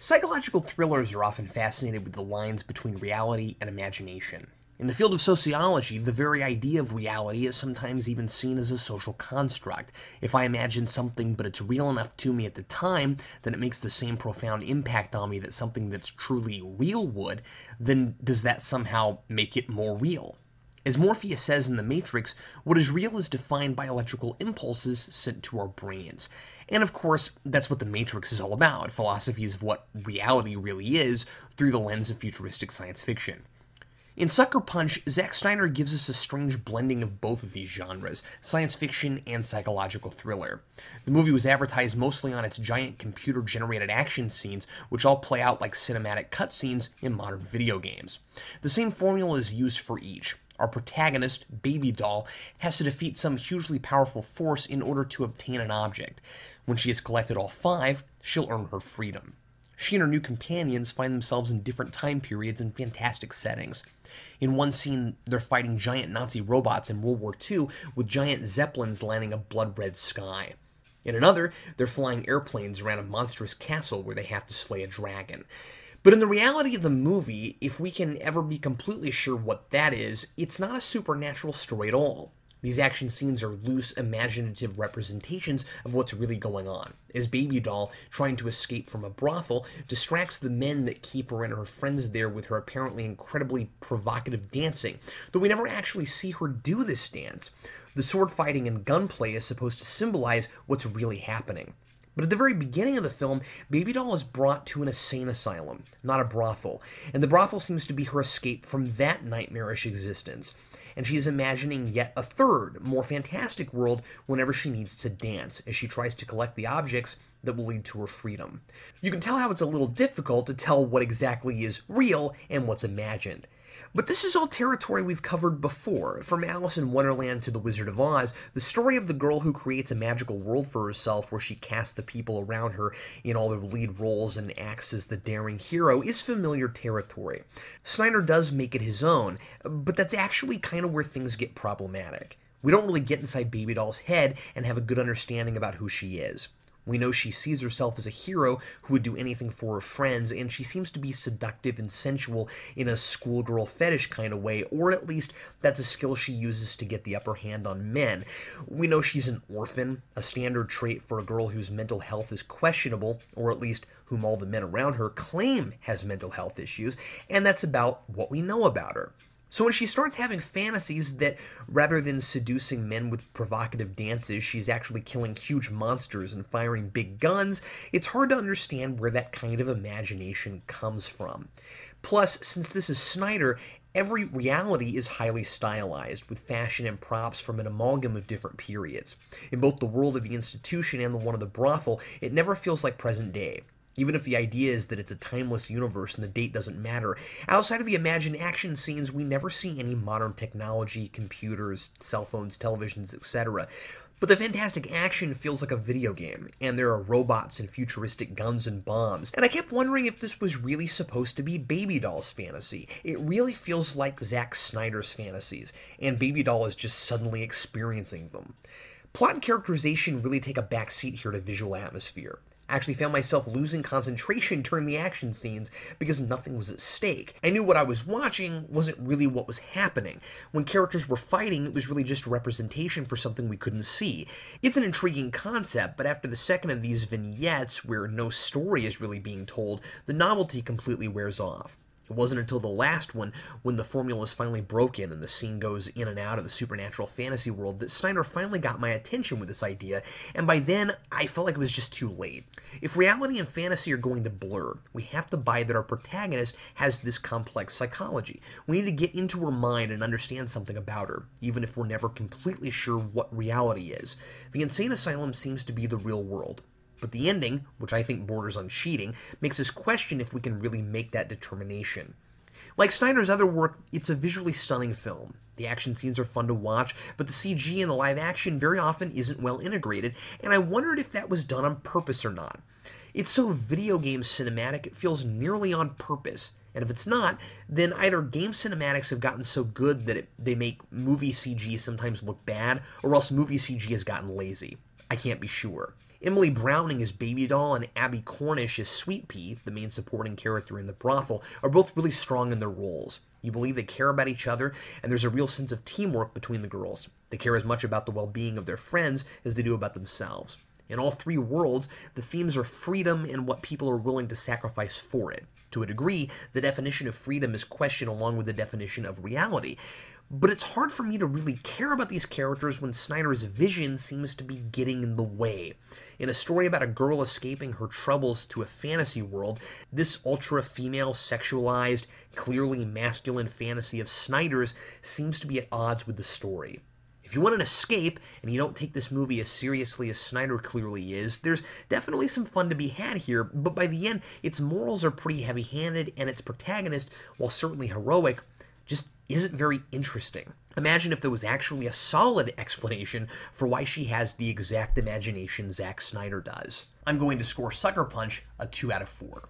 Psychological thrillers are often fascinated with the lines between reality and imagination. In the field of sociology, the very idea of reality is sometimes even seen as a social construct. If I imagine something but it's real enough to me at the time, then it makes the same profound impact on me that something that's truly real would, then does that somehow make it more real? As Morpheus says in The Matrix, what is real is defined by electrical impulses sent to our brains. And of course, that's what The Matrix is all about, philosophies of what reality really is through the lens of futuristic science fiction. In Sucker Punch, Zack Snyder gives us a strange blending of both of these genres, science fiction and psychological thriller. The movie was advertised mostly on its giant computer-generated action scenes, which all play out like cinematic cutscenes in modern video games. The same formula is used for each. Our protagonist, Baby Doll, has to defeat some hugely powerful force in order to obtain an object. When she has collected all 5, she'll earn her freedom. She and her new companions find themselves in different time periods and fantastic settings. In one scene, they're fighting giant Nazi robots in World War II with giant zeppelins lining a blood-red sky. In another, they're flying airplanes around a monstrous castle where they have to slay a dragon. But in the reality of the movie, if we can ever be completely sure what that is, it's not a supernatural story at all. These action scenes are loose, imaginative representations of what's really going on, as Baby Doll, trying to escape from a brothel, distracts the men that keep her and her friends there with her apparently incredibly provocative dancing, though we never actually see her do this dance. The sword fighting and gunplay is supposed to symbolize what's really happening. But at the very beginning of the film, Baby Doll is brought to an insane asylum, not a brothel, and the brothel seems to be her escape from that nightmarish existence. And she's imagining yet a third, more fantastic world whenever she needs to dance, as she tries to collect the objects that will lead to her freedom. You can tell how it's a little difficult to tell what exactly is real and what's imagined. But this is all territory we've covered before. From Alice in Wonderland to The Wizard of Oz, the story of the girl who creates a magical world for herself where she casts the people around her in all their lead roles and acts as the daring hero is familiar territory. Snyder does make it his own, but that's actually kind of where things get problematic. We don't really get inside Baby Doll's head and have a good understanding about who she is. We know she sees herself as a hero who would do anything for her friends, and she seems to be seductive and sensual in a schoolgirl fetish kind of way, or at least that's a skill she uses to get the upper hand on men. We know she's an orphan, a standard trait for a girl whose mental health is questionable, or at least whom all the men around her claim has mental health issues, and that's about what we know about her. So when she starts having fantasies that, rather than seducing men with provocative dances, she's actually killing huge monsters and firing big guns, it's hard to understand where that kind of imagination comes from. Plus, since this is Snyder, every reality is highly stylized, with fashion and props from an amalgam of different periods. In both the world of the institution and the one of the brothel, it never feels like present day. Even if the idea is that it's a timeless universe and the date doesn't matter, outside of the imagined action scenes, we never see any modern technology, computers, cell phones, televisions, etc. But the fantastic action feels like a video game, and there are robots and futuristic guns and bombs. And I kept wondering if this was really supposed to be Baby Doll's fantasy. It really feels like Zack Snyder's fantasies, and Baby Doll is just suddenly experiencing them. Plot and characterization really take a backseat here to visual atmosphere. I actually found myself losing concentration during the action scenes because nothing was at stake. I knew what I was watching wasn't really what was happening. When characters were fighting, it was really just a representation for something we couldn't see. It's an intriguing concept, but after the second of these vignettes, where no story is really being told, the novelty completely wears off. It wasn't until the last one, when the formula is finally broken and the scene goes in and out of the supernatural fantasy world, that Snyder finally got my attention with this idea, and by then, I felt like it was just too late. If reality and fantasy are going to blur, we have to buy that our protagonist has this complex psychology. We need to get into her mind and understand something about her, even if we're never completely sure what reality is. The insane asylum seems to be the real world. But the ending, which I think borders on cheating, makes us question if we can really make that determination. Like Snyder's other work, it's a visually stunning film. The action scenes are fun to watch, but the CG and the live action very often isn't well integrated, and I wondered if that was done on purpose or not. It's so video game cinematic it feels nearly on purpose, and if it's not, then either game cinematics have gotten so good that they make movie CG sometimes look bad, or else movie CG has gotten lazy. I can't be sure. Emily Browning as Baby Doll and Abby Cornish as Sweet Pea, the main supporting character in the brothel, are both really strong in their roles. You believe they care about each other, and there's a real sense of teamwork between the girls. They care as much about the well-being of their friends as they do about themselves. In all three worlds, the themes are freedom and what people are willing to sacrifice for it. To a degree, the definition of freedom is questioned along with the definition of reality. But it's hard for me to really care about these characters when Snyder's vision seems to be getting in the way. In a story about a girl escaping her troubles to a fantasy world, this ultra-female, sexualized, clearly masculine fantasy of Snyder's seems to be at odds with the story. If you want an escape, and you don't take this movie as seriously as Snyder clearly is, there's definitely some fun to be had here, but by the end, its morals are pretty heavy-handed, and its protagonist, while certainly heroic, just isn't very interesting. Imagine if there was actually a solid explanation for why she has the exact imagination Zack Snyder does. I'm going to score Sucker Punch a 2 out of 4.